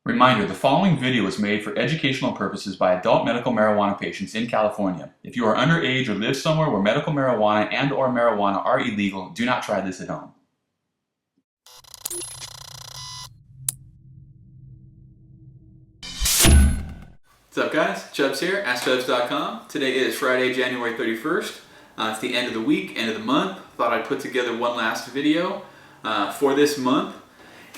Reminder, the following video was made for educational purposes by adult medical marijuana patients in California. If you are underage or live somewhere where medical marijuana and/or marijuana are illegal, do not try this at home. What's up guys? Chubbs here, askchubbs.com. Today is Friday, January 31st. It's the end of the week, end of the month. Thought I'd put together one last video for this month.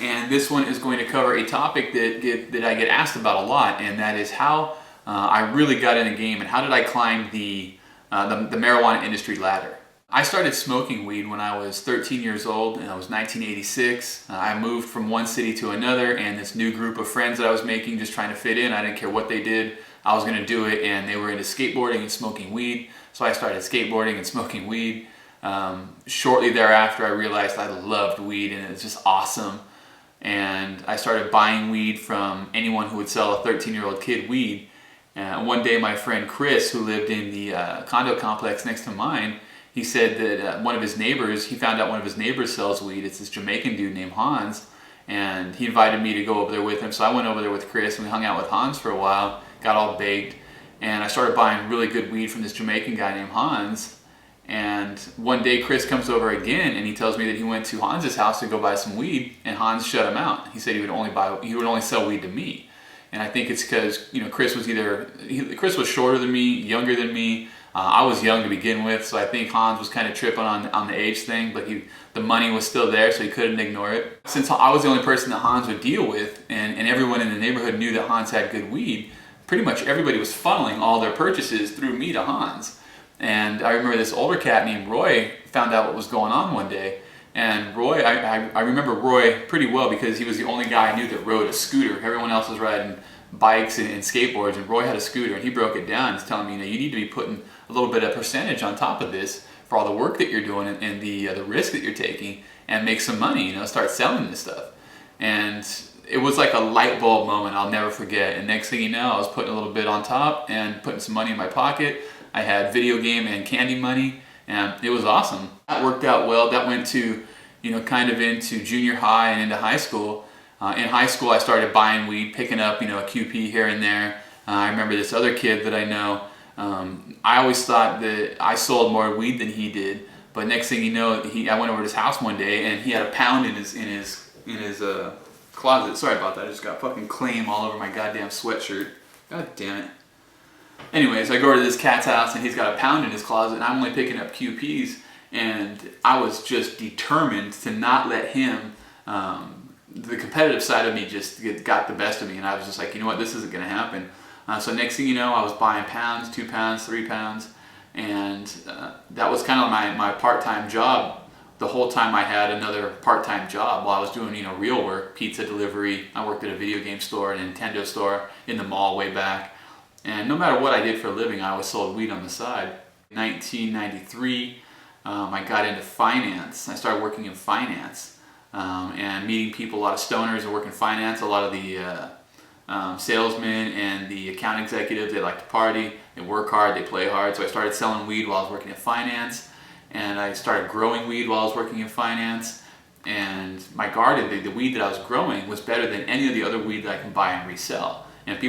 And this one is going to cover a topic that I get asked about a lot, and that is how I really got in the game and how did I climb the marijuana industry ladder. I started smoking weed when I was 13 years old, and it was 1986. I moved from one city to another, and this new group of friends that I was making, just trying to fit in, I didn't care what they did, I was going to do it, and they were into skateboarding and smoking weed, so I started skateboarding and smoking weed. Shortly thereafter, I realized I loved weed, and it was just awesome. And I started buying weed from anyone who would sell a 13-year-old kid weed. One day my friend Chris, who lived in the condo complex next to mine, he said that one of his neighbors, he found out one of his neighbors sells weed. It's this Jamaican dude named Hans, and he invited me to go over there with him. So I went over there with Chris and we hung out with Hans for a while, got all baked, and I started buying really good weed from this Jamaican guy named Hans. And one day Chris comes over again and he tells me that he went to Hans's house to go buy some weed, and Hans shut him out. He said he would only sell weed to me. And I think it's because, you know, Chris was shorter than me, younger than me. I was young to begin with, so I think Hans was kind of tripping on the age thing, but the money was still there, so he couldn't ignore it. Since I was the only person that Hans would deal with, and everyone in the neighborhood knew that Hans had good weed, pretty much everybody was funneling all their purchases through me to Hans. And I remember this older cat named Roy found out what was going on one day. And Roy, I remember Roy pretty well because he was the only guy I knew that rode a scooter. Everyone else was riding bikes and skateboards, and Roy had a scooter, and he broke it down. He's telling me, you know, you need to be putting a little bit of percentage on top of this for all the work that you're doing and the risk that you're taking, and make some money, you know, start selling this stuff. And it was like a light bulb moment I'll never forget. And next thing you know, I was putting a little bit on top and putting some money in my pocket. I had video game and candy money, and it was awesome. That worked out well. That went to, you know, kind of into junior high and into high school. In high school, I started buying weed, picking up, you know, a QP here and there. I remember this other kid that I know. I always thought that I sold more weed than he did, but next thing you know, I went over to his house one day, and he had a pound in his closet. Sorry about that. I just got fucking claim all over my goddamn sweatshirt. God damn it. Anyways, I go over to this cat's house and he's got a pound in his closet, and I'm only picking up QPs, and I was just determined to not let him, the competitive side of me just got the best of me, and I was just like, you know what, this isn't going to happen. So next thing you know, I was buying pounds, 2 pounds, 3 pounds, and that was kind of my part-time job. The whole time I had another part-time job while I was doing, you know, real work, pizza delivery. I worked at a video game store, a Nintendo store in the mall way back. And no matter what I did for a living, I always sold weed on the side. In 1993, I got into finance. I started working in finance and meeting people, a lot of stoners that work in finance, a lot of the salesmen and the account executives. They like to party, they work hard, they play hard. So I started selling weed while I was working in finance, and I started growing weed while I was working in finance. And my garden, the weed that I was growing was better than any of the other weed that I can buy and resell. And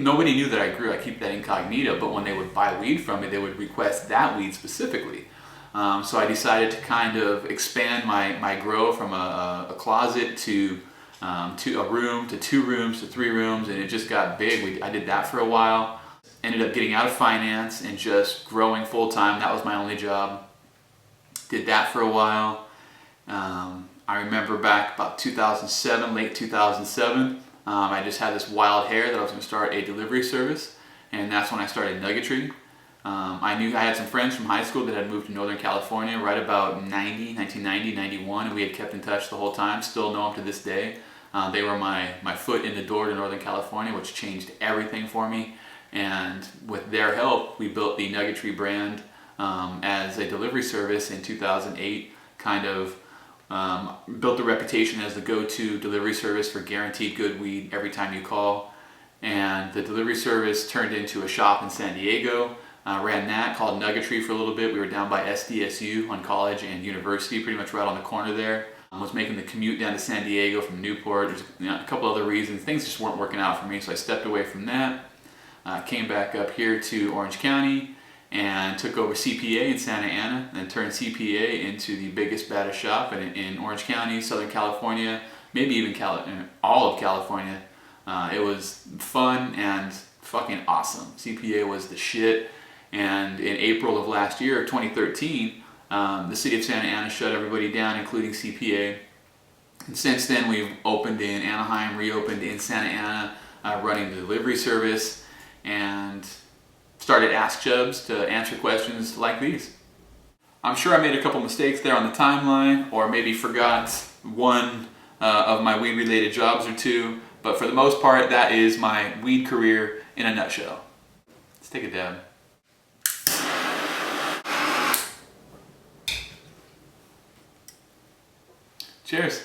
nobody knew that I grew. I keep that incognito, but when they would buy weed from me, they would request that weed specifically. So I decided to kind of expand my grow from a closet to a room, to 2 rooms, to 3 rooms, and it just got big. I did that for a while. Ended up getting out of finance and just growing full time. That was my only job. Did that for a while. I remember back about 2007, late 2007, I just had this wild hair that I was going to start a delivery service, and that's when I started Nuggetry. I knew I had some friends from high school that had moved to Northern California right about 1990, 91, and we had kept in touch the whole time. Still know them to this day. They were my foot in the door to Northern California, which changed everything for me. And with their help, we built the Nuggetry brand as a delivery service in 2008, kind of built a reputation as the go-to delivery service for guaranteed good weed every time you call. And the delivery service turned into a shop in San Diego. Ran that, called Nuggetry for a little bit. We were down by SDSU on College and University, pretty much right on the corner there. Was making the commute down to San Diego from Newport. There's a couple other reasons. Things just weren't working out for me, so I stepped away from that. Came back up here to Orange County and took over CPA in Santa Ana, and turned CPA into the biggest, baddest shop in Orange County, Southern California, maybe even all of California. It was fun and fucking awesome. CPA was the shit. And in April of last year, 2013, the city of Santa Ana shut everybody down, including CPA. And since then, we've opened in Anaheim, reopened in Santa Ana, running the delivery service, and started askchubbs to answer questions like these. I'm sure I made a couple mistakes there on the timeline, or maybe forgot one of my weed-related jobs or two, but for the most part, that is my weed career in a nutshell. Let's take a dab. Cheers.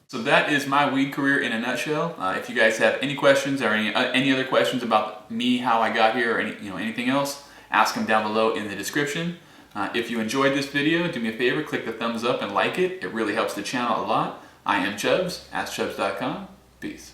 So that is my weed career in a nutshell. If you guys have any questions or any other questions about me, how I got here, or anything else, ask them down below in the description. If you enjoyed this video, do me a favor, click the thumbs up and like it. It really helps the channel a lot. I am Chubbs, askchubbs.com. Peace.